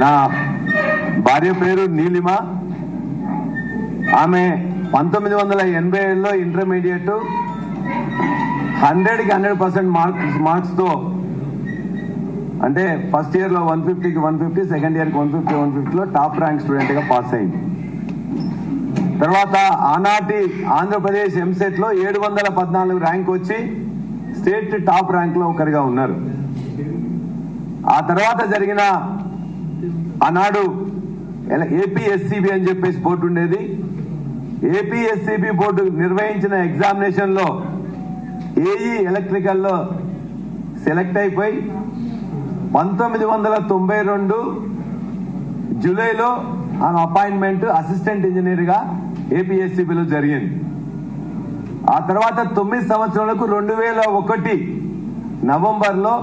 నా భార్య పేరు నీలిమ. ఆమె 1987లో ఇంటర్మీడియట్ 100కి 100% మార్క్స్ తో, అంటే ఫస్ట్ ఇయర్ లో 150కి 150, సెకండ్ ఇయర్ కి 150లో టాప్ ర్యాంక్ స్టూడెంట్ గా పాస్ అయింది. తర్వాత ఆనాటి ఆంధ్రప్రదేశ్ ఎంసెట్ లో 714 ర్యాంక్ వచ్చి స్టేట్ టాప్ ర్యాంక్ లో ఒకరిగా ఉన్నారు. ఆ తర్వాత జరిగిన ఆనాడు ఏపీఎస్సీబీ అని చెప్పేసి బోర్డు ఉండేది. ఏపీఎస్సీబీ బోర్డు నిర్వహించిన ఎగ్జామినేషన్ లో ఏఈ ఎలక్ట్రికల్ లో సెలెక్ట్ అయిపోయి 1992 జూలైలో ఆమె అపాయింట్మెంట్ అసిస్టెంట్ ఇంజనీర్ గా ఏపీఎస్సీబీలో జరిగింది. ఆ తర్వాత 9 సంవత్సరాలకు 2001 నవంబర్లో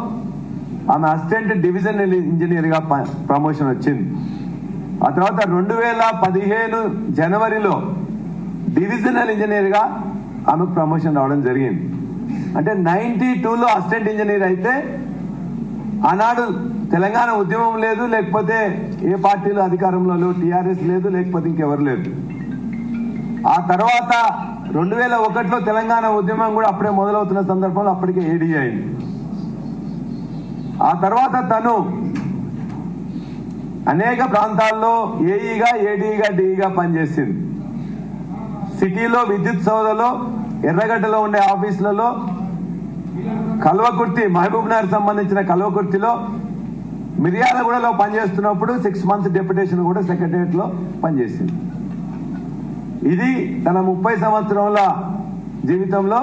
ఆమె అసిస్టెంట్ డివిజన్ ఇంజనీర్ గా ప్రమోషన్ వచ్చింది. ఆ తర్వాత 2015 జనవరిలో డివిజనల్ ఇంజనీర్ గా ఆమెకు ప్రమోషన్ రావడం జరిగింది. అంటే 92లో అసిస్టెంట్ ఇంజనీర్ అయితే ఆనాడు తెలంగాణ ఉద్యమం లేదు, లేకపోతే ఏ పార్టీలో అధికారంలో లేవు, టీఆర్ఎస్ లేదు, లేకపోతే ఇంకెవరు లేదు. ఆ తర్వాత 2001లో తెలంగాణ ఉద్యమం కూడా అప్పుడే మొదలవుతున్న సందర్భంలో అప్పటికే ఏడీ అయింది. ఆ తర్వాత తను అనేక ప్రాంతాల్లో ఏఈగా, ఏడీగా, డీగా పనిచేసింది. సిటీలో విద్యుత్ సౌధలో, ఎర్రగడ్డలో ఉండే ఆఫీసులలో, కల్వకుర్తి మహబూబ్ నగర్ సంబంధించిన కల్వకుర్తిలో, మిర్యాలగూడలో పనిచేస్తున్నప్పుడు 6 months డెప్యుటేషన్ కూడా సెక్రటరియట్ లో పనిచేసింది. ఇది తన 30 సంవత్సరాల జీవితంలో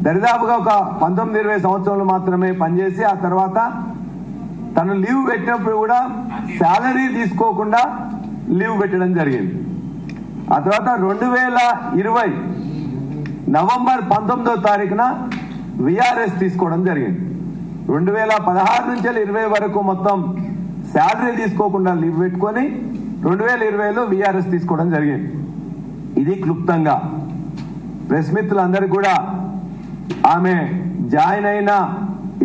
దరిదాపుగా ఒక 19-20 సంవత్సరాలు మాత్రమే పనిచేసి, ఆ తర్వాత తను లీవ్ పెట్టినప్పుడు కూడా శాలరీ తీసుకోకుండా లీవ్ పెట్టడం జరిగింది. ఆ తర్వాత 2020 నవంబర్ 19వ తారీఖున విఆర్ఎస్ తీసుకోవడం జరిగింది. 2016 నుంచి 2020 వరకు మొత్తం శాలరీ తీసుకోకుండా లీవ్ పెట్టుకొని 2020లో విఆర్ఎస్ తీసుకోవడం జరిగింది. ఇది క్లుప్తంగా ప్రెస్ మిత్రులందరూ కూడా ఆమె జాయిన్ అయిన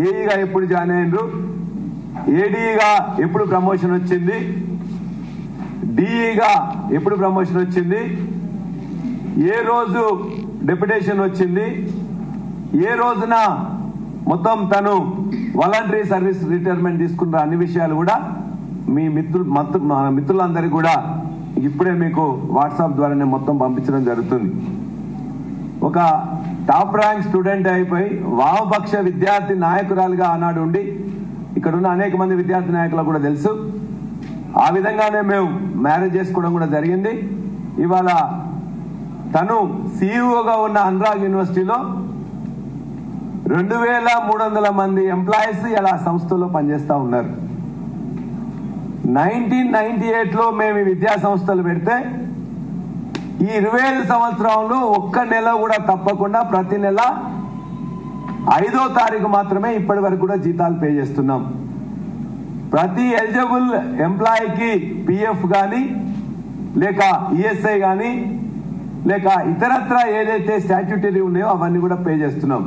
ఏఈగా ఎప్పుడు జాయిన్ అయినరు, ఏడీగా ఎప్పుడు ప్రమోషన్ వచ్చింది, డిఈగా ఎప్పుడు ప్రమోషన్ వచ్చింది, ఏ రోజు డెప్యుటేషన్ వచ్చింది, ఏ రోజున మొత్తం తను వాలంటరీ సర్వీస్ రిటైర్మెంట్ తీసుకున్న అన్ని విషయాలు కూడా మీ మిత్రులందరికీ కూడా ఇప్పుడే మీకు వాట్సాప్ ద్వారా నేను మొత్తం పంపించడం జరుగుతుంది. ఒక టాప్ ర్యాంక్ స్టూడెంట్ అయిపోయి వామపక్ష విద్యార్థి నాయకురాలుగా ఆనాడు ఉండి, ఇక్కడ ఉన్న అనేక మంది విద్యార్థి నాయకులకు కూడా తెలుసు. ఆ విధంగానే మేము మ్యారేజ్ చేసుకోవడం కూడా జరిగింది. ఇవాళ తను సిఇఓగా ఉన్న అనురాగ్ యూనివర్సిటీలో 2300 మంది ఎంప్లాయీస్ ఇలా సంస్థలో పనిచేస్తా ఉన్నారు. 1998లో మేము విద్యా సంస్థలు పెడితే ఈ 25 సంవత్సరంలో ఒక్క నెల కూడా తప్పకుండా ప్రతి నెల 5వ తారీఖు మాత్రమే ఇప్పటి వరకు కూడా జీతాలు పే చేస్తున్నాం. ప్రతి ఎలిజిబుల్ ఎంప్లాయీకి పిఎఫ్ కానీ, లేక ఈఎస్ఐ కానీ, లేక ఇతరత్ర ఏదైతే స్టాట్యూటరీ ఉన్నాయో అవన్నీ కూడా పే చేస్తున్నాం.